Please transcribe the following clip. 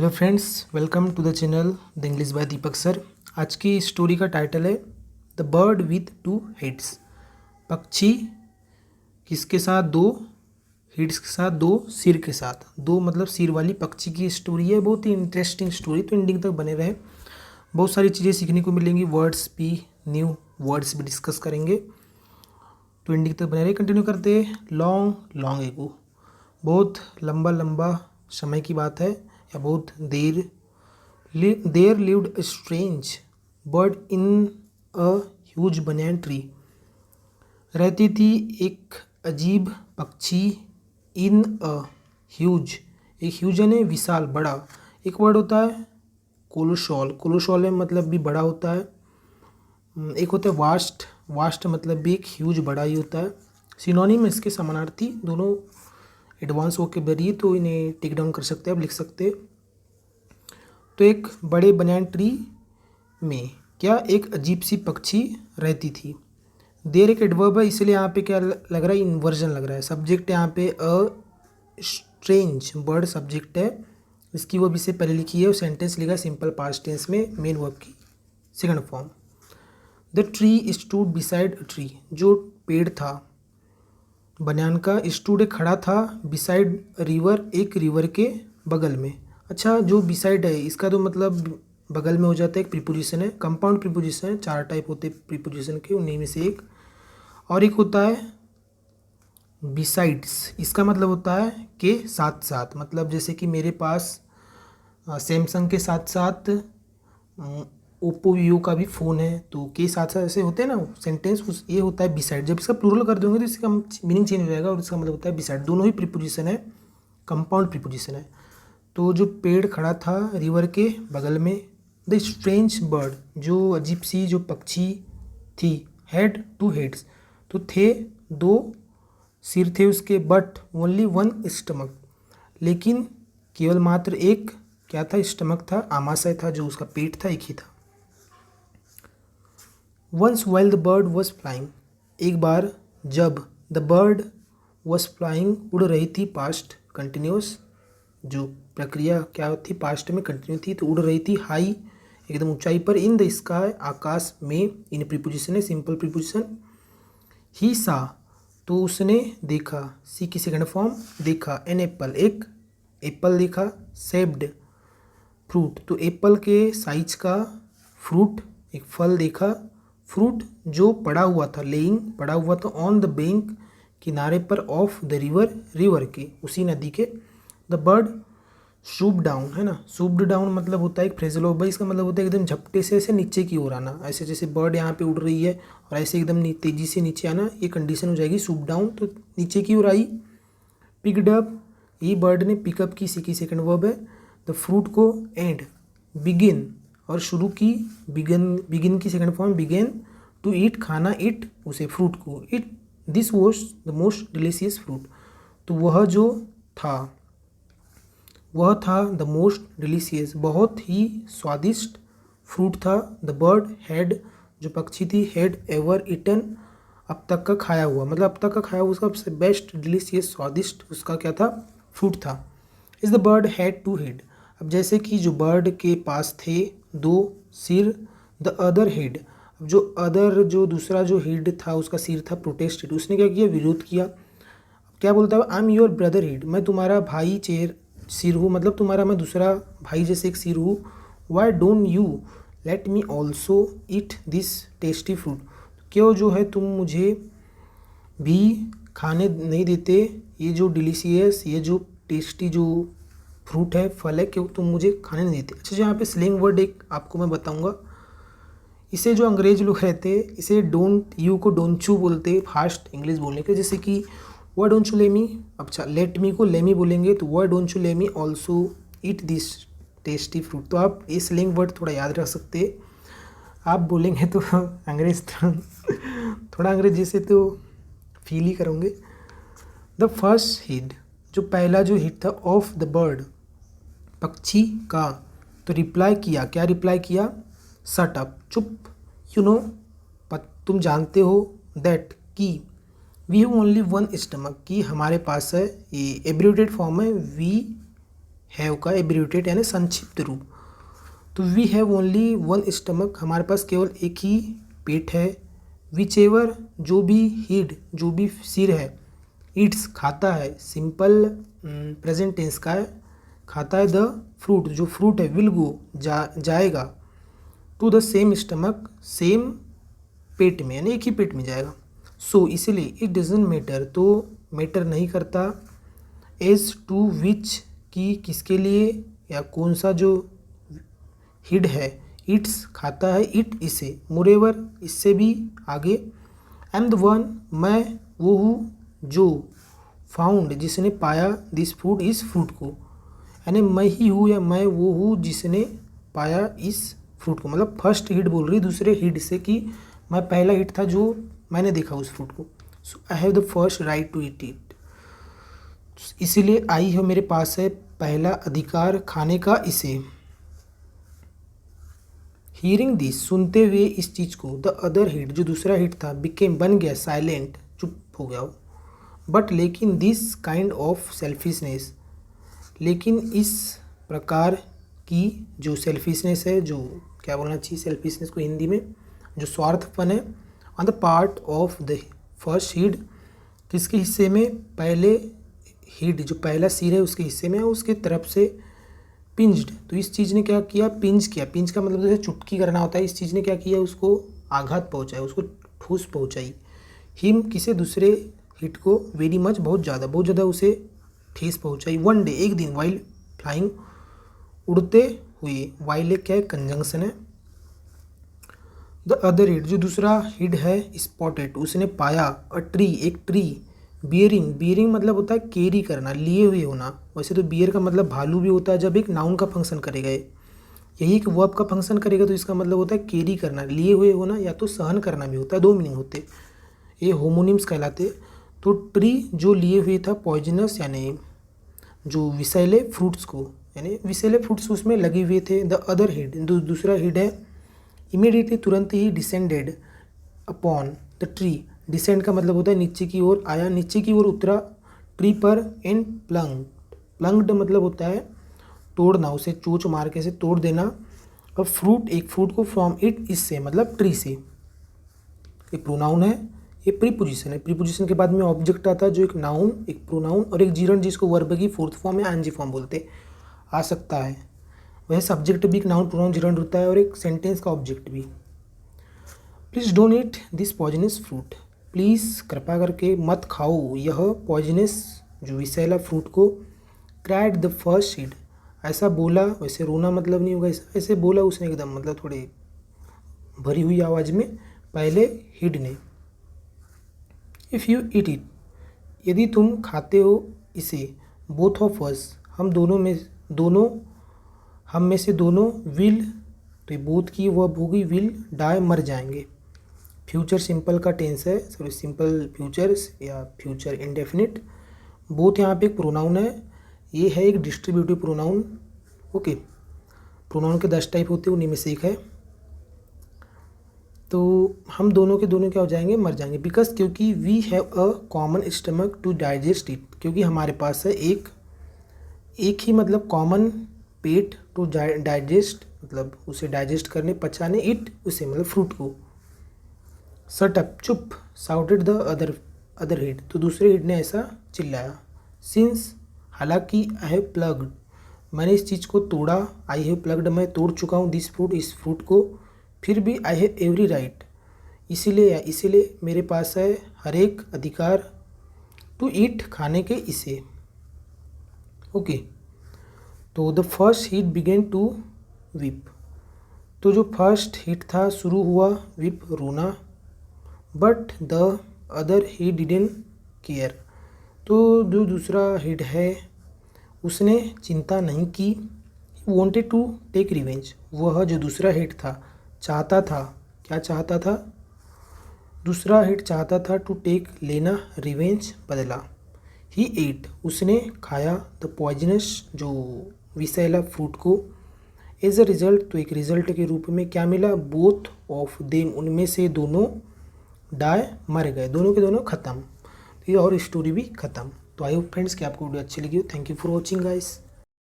Hello friends, welcome to the channel the English by Deepak sir. आज की story का title है the bird with two heads. पक्षी किसके साथ? दो हेड्स के साथ, दो सिर के साथ। दो मतलब सिर वाली पक्षी की स्टोरी है। बहुत ही इंटरेस्टिंग स्टोरी, तो एंडिंग तक बने रहे। बहुत सारी चीज़ें सीखने को मिलेंगी, वर्ड्स भी, न्यू वर्ड्स भी डिस्कस करेंगे, तो एंडिंग तक बने रहे। कंटिन्यू करते। लॉन्ग लॉन्ग एगो, बहुत लंबा लंबा समय की बात है या बहुत there lived a strange bird in a huge banyan tree. रहती थी एक अजीब पक्षी इन अ ह्यूज। एक ह्यूज यानी विशाल, बड़ा। एक वर्ड होता है कोलोसॉल। कोलोसॉल में मतलब भी बड़ा होता है। एक होता है वास्ट। वास्ट मतलब भी एक ह्यूज, बड़ा ही होता है। सिनोनिम इसके समानार्थी, दोनों एडवांस वोकैबुलरी, तो इन्हें टेक डाउन कर सकते हैं, आप लिख सकते हैं। तो एक बड़े बनियान ट्री में क्या एक अजीब सी पक्षी रहती थी। देर एक एडवर्ब है, इसलिए यहाँ पे क्या लग रहा है? इन्वर्जन लग रहा है। सब्जेक्ट यहाँ पे अ स्ट्रेंज बर्ड सब्जेक्ट है। इसकी वर्ब इससे पहले लिखी है और सेंटेंस लिखा सिंपल पास्ट टेंस में, मेन वर्ब की second form. The tree stood beside a tree, जो पेड़ था बनियान का, स्टूड खड़ा था, बिसाइड रिवर, एक रिवर के बगल में। अच्छा, जो बिसाइड है इसका तो मतलब बगल में हो जाता है, एक प्रीपोजिशन है, कंपाउंड प्रीपोजिशन है। चार टाइप होते हैं प्रीपोजिशन के, उन्हीं में से एक। और एक होता है बिसाइड्स, इसका मतलब होता है के साथ साथ। मतलब जैसे कि मेरे पास सैमसंग के साथ साथ ओप्पो वीवो का भी फ़ोन है, तो के साथ साथ ऐसे होते हैं ना सेंटेंस, उस ये होता है बिसाइड। जब इसका प्लूरल कर दोगे तो इसका मीनिंग चेंज हो जाएगा और इसका मतलब होता है बिसाइड। दोनों ही प्रीपोजिशन है, कंपाउंड प्रीपोजिशन है। तो जो पेड़ खड़ा था रिवर के बगल में, द स्ट्रेंज बर्ड, जो अजीब सी जो पक्षी थी, हैड टू हेड्स, तो थे दो सिर थे उसके, बट ओनली वन स्टमक, लेकिन केवल मात्र एक क्या था? स्टमक था, आमाशय था, जो उसका पेट था, एक ही था। Once while the bird was flying, एक बार जब द बर्ड वॉज फ्लाइंग, उड़ रही थी, पास्ट कंटिन्यूस, जो प्रक्रिया क्या थी? पास्ट में कंटिन्यू थी, तो उड़ रही थी, हाई एकदम ऊंचाई पर, इन द स्काई आकाश में, इन प्रीपोजिशन है, सिंपल प्रीपोजिशन। ही सा, तो उसने देखा, सी की सेकंड फॉर्म, देखा, एन एप्पल, एक एप्पल देखा, सेप्ड फ्रूट, तो एप्पल के साइज का फ्रूट, एक फल देखा, फ्रूट जो पड़ा हुआ था, लेइंग पड़ा हुआ था, ऑन द बैंक किनारे पर, ऑफ द रिवर रिवर के, उसी नदी के। द बर्ड सूप डाउन, है ना, सूप्ड डाउन मतलब होता है एक फ्रेजल वर्ब, इसका मतलब होता है एकदम झपटे से ऐसे नीचे की ओर आना। ऐसे जैसे बर्ड यहाँ पे उड़ रही है और ऐसे एकदम तेजी से नीचे आना, ये कंडीशन हो जाएगी सूप डाउन, तो नीचे की ओर आई। पिकड अप, ये बर्ड ने पिकअप की, सी की सेकंड वर्ब है। द फ्रूट को, एंड बिगिन, और शुरू की, बिगिन, बिगिन की second form, began, to eat, खाना, इट उसे, फ्रूट को, it this was the most delicious fruit, तो वह जो था, वह था द मोस्ट डिलीशियस, बहुत ही स्वादिष्ट फ्रूट था। द बर्ड हैड, जो पक्षी थी, हैड एवर इटन, अब तक का खाया हुआ, मतलब अब तक का खाया हुआ उसका सबसे बेस्ट, डिलीशियस, स्वादिष्ट उसका क्या था? फ्रूट था। Is the bird had two head, अब जैसे कि जो बर्ड के पास थे दो सिर, द अदर हेड, अब जो अदर, जो दूसरा जो हेड था उसका सिर था, प्रोटेस्टेड, उसने क्या किया? विरोध किया। क्या बोलता है? I am your brother head, मैं तुम्हारा भाई सिर हूँ, मतलब तुम्हारा मैं दूसरा भाई जैसे एक सिर हूँ। Why don't you let me also eat this tasty fruit, क्यों जो है तुम मुझे भी खाने नहीं देते ये जो डिलीशियस, ये जो टेस्टी जो फ्रूट है, फल है, क्यों तुम मुझे खाने नहीं देते। अच्छा, जो यहाँ पे स्लैंग वर्ड एक आपको मैं बताऊँगा, इसे जो अंग्रेज लोग रहते हैं, इसे डोंट यू को डोंट यू बोलते हैं फास्ट इंग्लिश बोलने के। जैसे कि वाई डोंट यू ले मी, अच्छा लेट मी को ले मी बोलेंगे, तो वाई डोंट यू ले me also eat this tasty fruit. तो आप ये स्लैंग वर्ड थोड़ा याद रख सकते हैं। आप बोलेंगे तो अंग्रेज थोड़ा अंग्रेज जैसे तो फील ही करोगे। द फर्स्ट हिट, जो पहला जो हिट था, ऑफ द बर्ड, पक्षी का, तो रिप्लाई किया, क्या रिप्लाई किया? शट अप, चुप, यू नो, तुम जानते हो, दैट की, we have only one stomach, की हमारे पास है, ये एब्रिविएटेड फॉर्म है, वी हैव का एब्रिविएटेड यानी संक्षिप्त रूप। तो we have only one stomach, हमारे पास केवल एक ही पेट है। विच एवर जो भी, हीड जो भी सिर है, ईट्स खाता है, सिंपल प्रेजेंट टेंस का है, खाता है। द फ्रूट जो फ्रूट है, विल गो जाएगा, to the same stomach same पेट में यानी एक ही पेट में जाएगा। सो इसलिए इट डजंट मैटर, तो मैटर नहीं करता, एज टू विच की किसके लिए या कौन सा जो हिड है, इट्स खाता है, इट इसे, मोरेवर इससे भी आगे, आई एम द वन मैं वो हूँ जो, फाउंड जिसने पाया, दिस फ्रूट इस फ्रूट को, यानी मैं ही हूँ या मैं वो हूँ जिसने पाया इस फ्रूट को, मतलब फर्स्ट हिड बोल रही दूसरे हिड से कि मैं पहला हिट था जो मैंने देखा उस फ्रूट को। So I have the first right to eat it, इसीलिए आई है मेरे पास है पहला अधिकार खाने का इसे। हियरिंग दिस सुनते हुए इस चीज़ को, द अदर हिट जो दूसरा हिट था, बिकेम बन गया साइलेंट चुप हो गया वो। बट लेकिन दिस काइंड ऑफ सेल्फिशनेस, लेकिन इस प्रकार की जो सेल्फिशनेस है, जो क्या बोलना चाहिए सेल्फिशनेस को हिंदी में, जो स्वार्थपन है, on the part of the first head, किसके हिस्से में, पहले हीड जो पहला सिर है उसके हिस्से में, उसके तरफ से पिंज्ड, तो इस चीज़ ने क्या किया, पिंज किया। पिंज का मतलब जैसे चुटकी करना होता है, इस चीज़ ने क्या किया, उसको आघात पहुंचाया, उसको ठूस पहुंचाई। हिम किसे, दूसरे हिट को, वेरी मच बहुत ज़्यादा उसे ठेस पहुंचाई। वन डे एक दिन, वाइल फ्लाइंग उड़ते हुए, वाइल क्या है, कंजंक्शन है। द अदर हिट जो दूसरा हिट है, स्पॉटेड उसने पाया, अ ट्री एक ट्री, बियरिंग मतलब होता है कैरी करना, लिए हुए होना। वैसे तो बियर का मतलब भालू भी होता है जब एक नाउन का फंक्शन करेगा, यही एक वर्ब का फंक्शन करेगा तो इसका मतलब होता है कैरी करना, लिए हुए होना, या तो सहन करना भी होता है, दो मीनिंग होते, ये होमोनिम्स कहलाते। तो ट्री जो लिए हुए था पॉइजनस यानी जो विषैले फ्रूट्स को, यानी विषैले फ्रूट्स उसमें लगे हुए थे। द अदर हिड दूसरा हिड है, इमीडिएटली तुरंत ही, descended upon the tree, descend का मतलब होता है नीचे की ओर आया, नीचे की ओर उतरा ट्री पर, एंड प्लंग्ड मतलब होता है तोड़ना, उसे चोंच मार के से तोड़ देना। अब फ्रूट एक फ्रूट को, फ्रॉम इट इससे मतलब ट्री से, ये प्रोनाउन है, ये प्रीपोजिशन है। प्रीपोजिशन के बाद में ऑब्जेक्ट आता है जो एक नाउन, एक प्रोनाउन और एक जीरंड जिसको वर्ब की फोर्थ फॉर्म या आईएनजी फॉर्म बोलते आ सकता है। वह सब्जेक्ट भी एक नाउन प्रोनाउन जीरंड होता है और एक सेंटेंस का ऑब्जेक्ट भी। Please don't eat this poisonous fruit, please कृपा करके मत खाओ यह पॉइजनस जो विषैला फ्रूट को। क्राइड द फर्स्ट हिड ऐसा बोला, वैसे रोना मतलब नहीं होगा, ऐसे बोला उसने एकदम मतलब थोड़े भरी हुई आवाज़ में पहले हिड ने। इफ़ यू ईट इट यदि तुम खाते हो इसे, बोथ ऑफ अस हम में से दोनों, विल तो बोथ की वर्ब होगी, विल डाई मर जाएंगे। फ्यूचर सिंपल का टेंस है, सॉरी सिंपल फ्यूचर्स या फ्यूचर इंडेफिनिट। बोथ यहाँ पे एक प्रोनाउन है, ये है एक डिस्ट्रीब्यूटिव प्रोनाउन। ओके, प्रोनाउन के 10 टाइप होते हैं, उन्हीं में से एक है। तो हम दोनों के दोनों क्या हो जाएंगे, मर जाएंगे। बिकॉज क्योंकि we have a common stomach to digest it, क्योंकि हमारे पास है एक ही मतलब कॉमन पेट टू डाइजेस्ट मतलब उसे डाइजेस्ट करने, पचाने, इट उसे मतलब फ्रूट को। शट अप चुप, साउटेड द अदर हिड तो दूसरे हिड ने ऐसा चिल्लाया। सिंस हालांकि, आई हैव प्लग्ड मैंने इस चीज़ को तोड़ा, आई हैव प्लग्ड मैं तोड़ चुका हूँ, दिस फ्रूट इस फ्रूट को, फिर भी आई हैव एवरी राइट इसीलिए मेरे पास है हर एक अधिकार, टू ईट खाने के इसे। ओके, तो the first head began to weep तो जो फर्स्ट हिट था शुरू हुआ वीप रोना। But the other he didn't care तो जो दूसरा हिट है उसने चिंता नहीं की। वॉन्टेड टू टेक रिवेंज वह जो दूसरा हिट था चाहता था, क्या चाहता था, दूसरा हिट चाहता था टू टेक लेना, रिवेंज बदला। ही एट उसने खाया, द पॉइजनस जो विषैला फ्रूट को। एज अ रिजल्ट तो एक रिजल्ट के रूप में क्या मिला, बोथ ऑफ देम उनमें से दोनों, डाई मर गए, दोनों के दोनों ख़त्म। तो ये और स्टोरी भी ख़त्म। तो आई होप फ्रेंड्स कि आपको वीडियो अच्छी लगी हो। Thank you for watching guys.